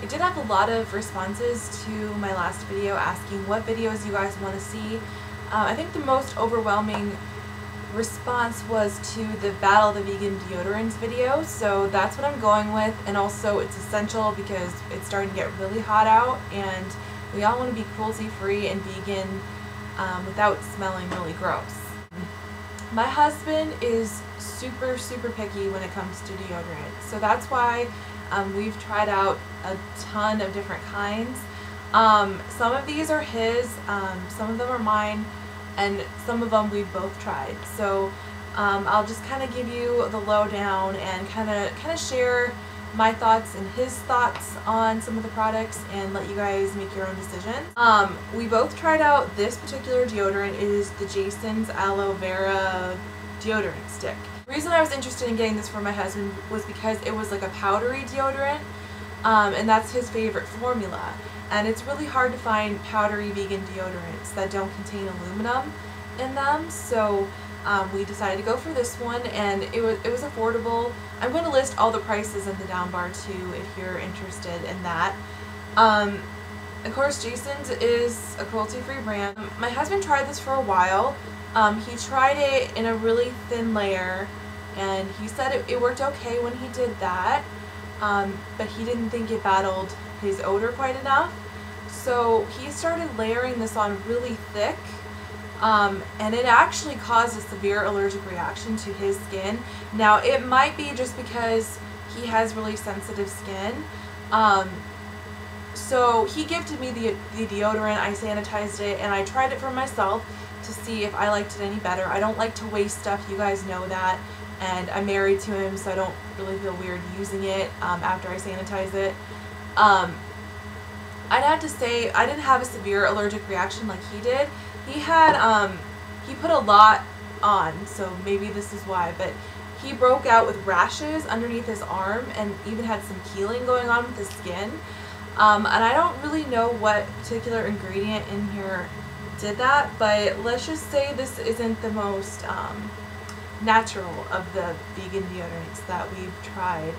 I did have a lot of responses to my last video asking what videos you guys want to see. I think the most overwhelming response was to the Battle of the Vegan Deodorants video, so that's what I'm going with, and also it's essential because it's starting to get really hot out and we all want to be cruelty-free and vegan without smelling really gross. My husband is super picky when it comes to deodorant, so that's why we've tried out a ton of different kinds. Some of these are his, some of them are mine, and some of them we've both tried. So I'll just kind of give you the lowdown and kind of share my thoughts and his thoughts on some of the products and let you guys make your own decisions. We both tried out this particular deodorant. It is the Jason's Aloe Vera deodorant stick. The reason I was interested in getting this for my husband was because it was like a powdery deodorant, and that's his favorite formula. And it's really hard to find powdery vegan deodorants that don't contain aluminum in them, so we decided to go for this one, and it was affordable. I'm going to list all the prices in the down bar too if you're interested in that. Of course, Jason's is a cruelty-free brand. My husband tried this for a while. He tried it in a really thin layer, and he said it worked okay when he did that, but he didn't think it battled his odor quite enough. So he started layering this on really thick, and it actually caused a severe allergic reaction to his skin. Now, it might be just because he has really sensitive skin. So he gifted me the deodorant, I sanitized it, and I tried it for myself to see if I liked it any better. I don't like to waste stuff, you guys know that, and I'm married to him, so I don't really feel weird using it after I sanitize it. I'd have to say I didn't have a severe allergic reaction like he did. He had, he put a lot on, so maybe this is why, but he broke out with rashes underneath his arm and even had some peeling going on with his skin. And I don't really know what particular ingredient in here did that, but let's just say this isn't the most natural of the vegan deodorants that we've tried.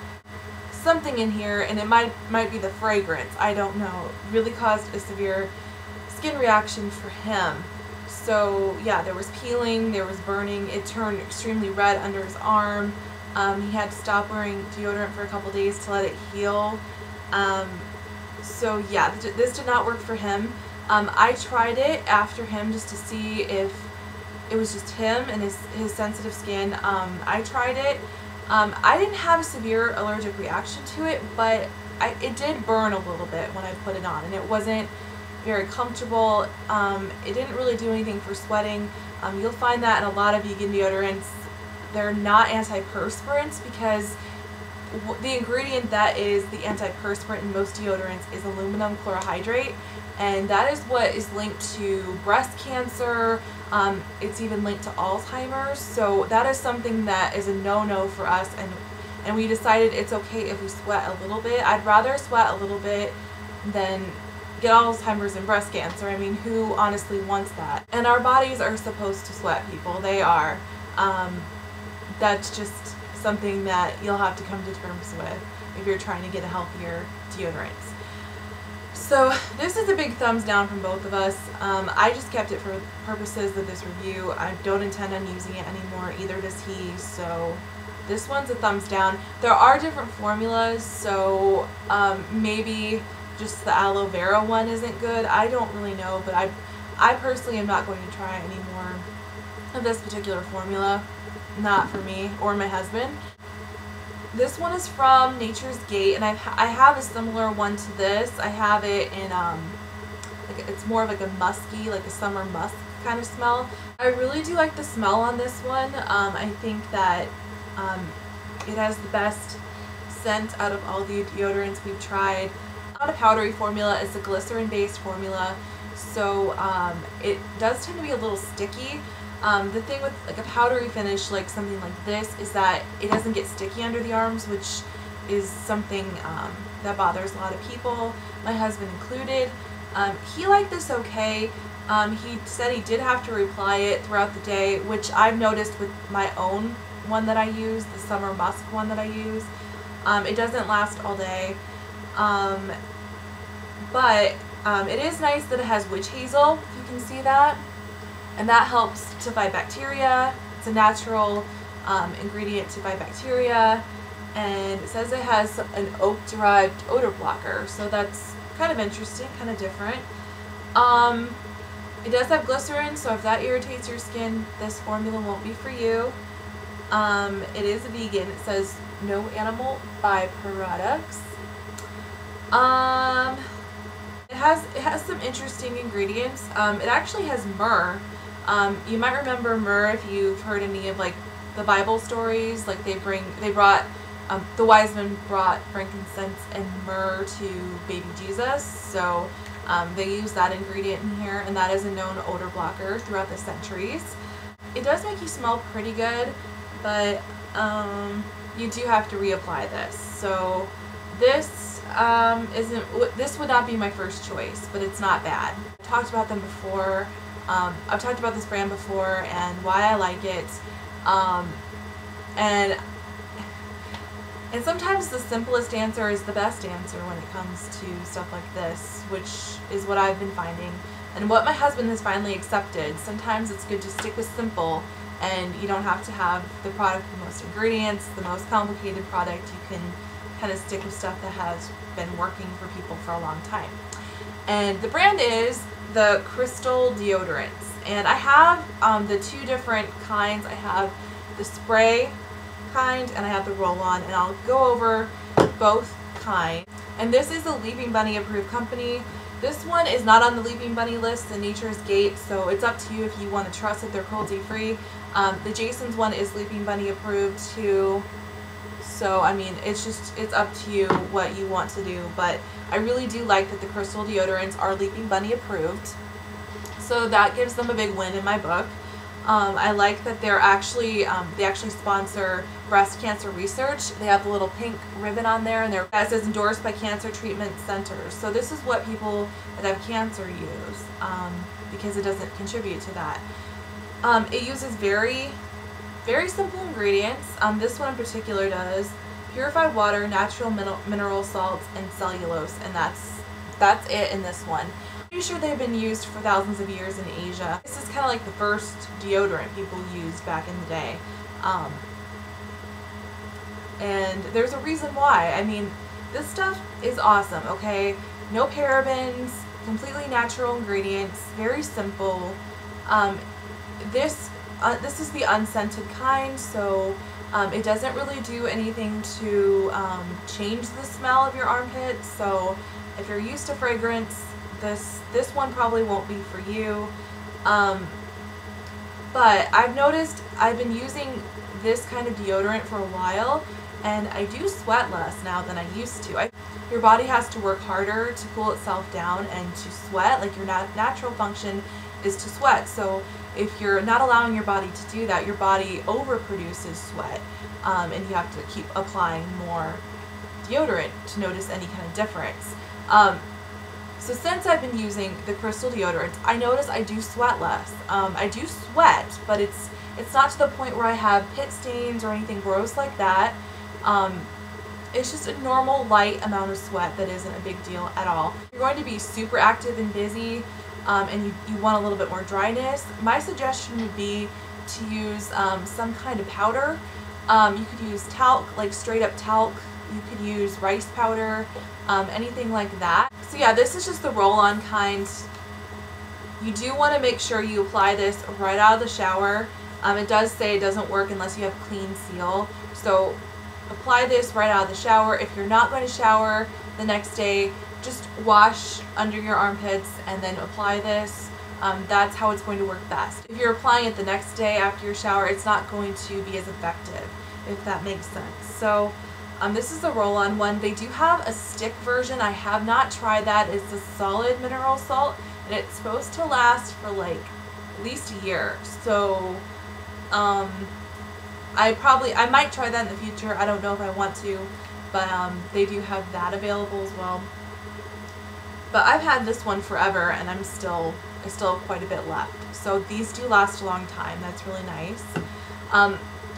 Something in here, and it might be the fragrance, I don't know, really caused a severe skin reaction for him. So yeah, there was peeling, there was burning, it turned extremely red under his arm. He had to stop wearing deodorant for a couple days to let it heal. So yeah, this did not work for him. I tried it after him just to see if it was just him and his sensitive skin. I tried it. I didn't have a severe allergic reaction to it, but it did burn a little bit when I put it on, and it wasn't very comfortable. It didn't really do anything for sweating. You'll find that in a lot of vegan deodorants, they're not antiperspirants because the ingredient that is the antiperspirant in most deodorants is aluminum chlorohydrate, and that is what is linked to breast cancer. It's even linked to Alzheimer's, so that is something that is a no-no for us, and we decided it's okay if we sweat a little bit. I'd rather sweat a little bit than get Alzheimer's and breast cancer. I mean, who honestly wants that? And our bodies are supposed to sweat, people. They are. That's just something that you'll have to come to terms with if you're trying to get a healthier deodorants. So this is a big thumbs down from both of us. I just kept it for purposes of this review. I don't intend on using it anymore, either does he, so this one's a thumbs down. There are different formulas, so maybe just the aloe vera one isn't good. I don't really know, but I personally am not going to try any more of this particular formula. Not for me or my husband. This one is from Nature's Gate, and I have a similar one to this. I have it in like it's more of like a musky, like a summer musk kind of smell. I really do like the smell on this one. I think that it has the best scent out of all the deodorants we've tried. Not a powdery formula, it's a glycerin-based formula, so it does tend to be a little sticky. The thing with like a powdery finish like something like this is that it doesn't get sticky under the arms, which is something that bothers a lot of people, my husband included. He liked this okay. He said he did have to reapply it throughout the day, which I've noticed with my own one that I use, the summer musk one that I use. It doesn't last all day. But it is nice that it has witch hazel, if you can see that, and that helps to fight bacteria. It's a natural ingredient to fight bacteria, and it says it has an oak-derived odor blocker, so that's kind of interesting, kind of different. It does have glycerin, so if that irritates your skin, this formula won't be for you. It is vegan. It says no animal byproducts. It has some interesting ingredients. It actually has myrrh. You might remember myrrh if you've heard any of like the Bible stories. Like the wise men brought frankincense and myrrh to baby Jesus. So they use that ingredient in here, and that is a known odor blocker throughout the centuries. It does make you smell pretty good, but you do have to reapply this. So this this would not be my first choice, but it's not bad. I've talked about them before. I've talked about this brand before and why I like it. And sometimes the simplest answer is the best answer when it comes to stuff like this, which is what I've been finding and what my husband has finally accepted. Sometimes it's good to stick with simple, and you don't have to have the product with the most ingredients, the most complicated product. You can kind of stick with stuff that has been working for people for a long time. And the brand is the Crystal Deodorants. And I have the two different kinds. I have the spray kind and I have the roll-on, and I'll go over both kinds. And this is a Leaping Bunny approved company. This one is not on the Leaping Bunny list, the Nature's Gate, so it's up to you if you want to trust that they're cruelty-free. The Jason's one is Leaping Bunny approved too. So, I mean, it's up to you what you want to do, but I really do like that the Crystal Deodorants are Leaping Bunny approved. So that gives them a big win in my book. I like that they're actually, they actually sponsor breast cancer research. They have the little pink ribbon on there, and it says endorsed by cancer treatment centers. So this is what people that have cancer use, because it doesn't contribute to that. It uses very simple ingredients. This one in particular does purified water, natural mineral salts, and cellulose, and that's it in this one. I'm pretty sure they've been used for thousands of years in Asia. This is kind of like the first deodorant people used back in the day. And there's a reason why. I mean, this stuff is awesome, okay? No parabens, completely natural ingredients, very simple. This is the unscented kind, so it doesn't really do anything to change the smell of your armpits. So if you're used to fragrance, this one probably won't be for you. But I've noticed I've been using this kind of deodorant for a while, and I do sweat less now than I used to. Your body has to work harder to cool itself down and to sweat. Like, your natural function is to sweat. So if you're not allowing your body to do that, your body overproduces sweat, and you have to keep applying more deodorant to notice any kind of difference. So since I've been using the Crystal Deodorants, I notice I do sweat less. I do sweat, but it's not to the point where I have pit stains or anything gross like that. It's just a normal light amount of sweat that isn't a big deal at all. If you're going to be super active and busy, and you want a little bit more dryness, my suggestion would be to use some kind of powder. You could use talc, like straight up talc. You could use rice powder, anything like that. So yeah, this is just the roll-on kind. You do want to make sure you apply this right out of the shower. It does say it doesn't work unless you have clean seal. So apply this right out of the shower. If you're not going to shower the next day, just wash under your armpits and then apply this. That's how it's going to work best. If you're applying it the next day after your shower, it's not going to be as effective, if that makes sense. So this is the roll-on one. They do have a stick version. I have not tried that. It's a solid mineral salt, and it's supposed to last for like at least a year. So I might try that in the future. I don't know if I want to, but they do have that available as well. But I've had this one forever, and I still have quite a bit left. So these do last a long time. That's really nice.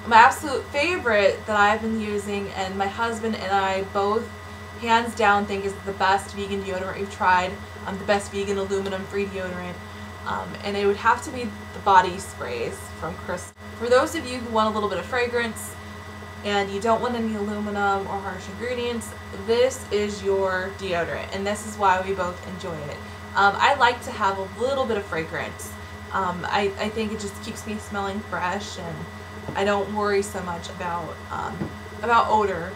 My absolute favorite that I've been using, and my husband and I both hands down think is the best vegan deodorant we've tried, the best vegan aluminum-free deodorant, and it would have to be the body sprays from Crystal. For those of you who want a little bit of fragrance and you don't want any aluminum or harsh ingredients, this is your deodorant, and this is why we both enjoy it. I like to have a little bit of fragrance. I think it just keeps me smelling fresh, and I don't worry so much about odor.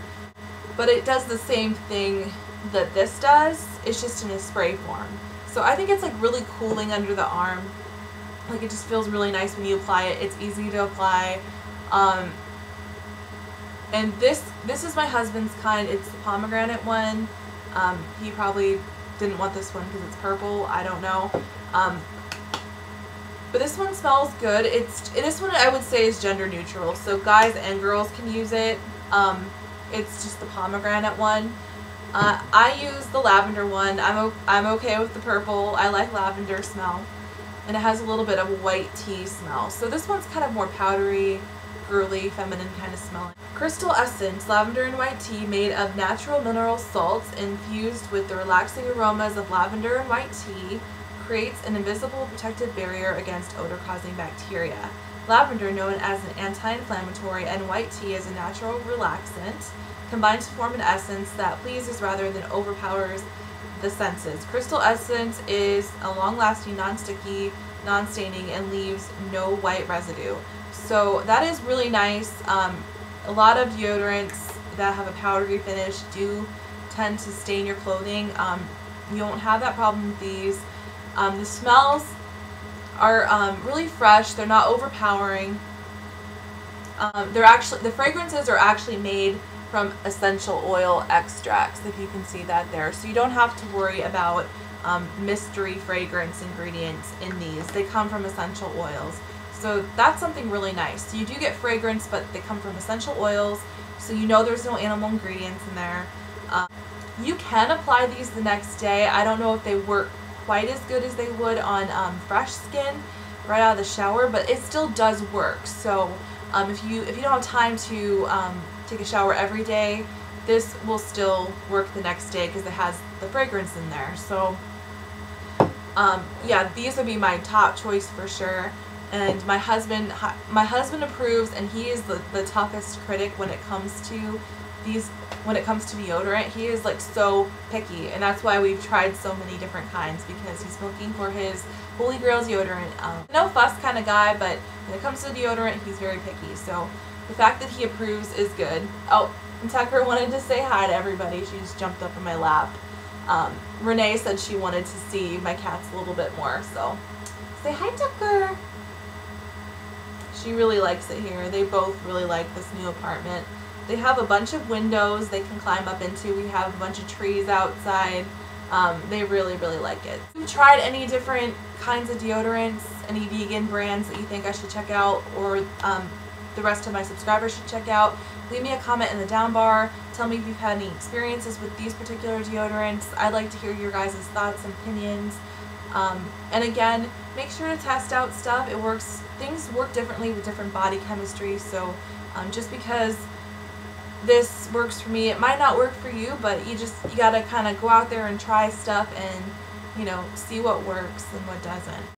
But it does the same thing that this does, it's just in a spray form. So I think it's like really cooling under the arm. Like it just feels really nice when you apply it. It's easy to apply. And this is my husband's kind. It's the pomegranate one. He probably didn't want this one because it's purple. I don't know. But this one smells good. This one I would say is gender neutral, so guys and girls can use it. It's just the pomegranate one. I use the lavender one. I'm okay with the purple. I like lavender smell, and it has a little bit of a white tea smell. So this one's kind of more powdery, girly, feminine kind of smelling. Crystal Essence lavender and white tea made of natural mineral salts infused with the relaxing aromas of lavender and white tea creates an invisible protective barrier against odor-causing bacteria. Lavender, known as an anti-inflammatory, and white tea is a natural relaxant, combine to form an essence that pleases rather than overpowers the senses. Crystal Essence is a long-lasting, non-sticky, non-staining, and leaves no white residue. So that is really nice. A lot of deodorants that have a powdery finish do tend to stain your clothing. You won't have that problem with these. The smells are really fresh. They're not overpowering. The fragrances are actually made from essential oil extracts, if you can see that there. So you don't have to worry about mystery fragrance ingredients in these. They come from essential oils. So that's something really nice. So you do get fragrance, but they come from essential oils, so you know there's no animal ingredients in there. You can apply these the next day. I don't know if they work quite as good as they would on fresh skin right out of the shower, but it still does work. So if you don't have time to take a shower every day, this will still work the next day because it has the fragrance in there. So yeah, these would be my top choice for sure. And my husband approves, and he is the toughest critic when it comes to these. When it comes to deodorant, he is like so picky, and that's why we've tried so many different kinds, because he's looking for his holy grail deodorant. No fuss kind of guy, but when it comes to deodorant, he's very picky. So the fact that he approves is good. Oh, and Tucker wanted to say hi to everybody. She just jumped up in my lap. Renee said she wanted to see my cats a little bit more, so say hi, Tucker. She really likes it here. They both really like this new apartment. They have a bunch of windows they can climb up into. We have a bunch of trees outside. They really, really like it. If you've tried any different kinds of deodorants, any vegan brands that you think I should check out, or the rest of my subscribers should check out, leave me a comment in the down bar. Tell me if you've had any experiences with these particular deodorants. I'd like to hear your guys' thoughts and opinions. And again, make sure to test out stuff. Things work differently with different body chemistry, so just because this works for me, it might not work for you, but you gotta kind of go out there and try stuff and, you know, see what works and what doesn't.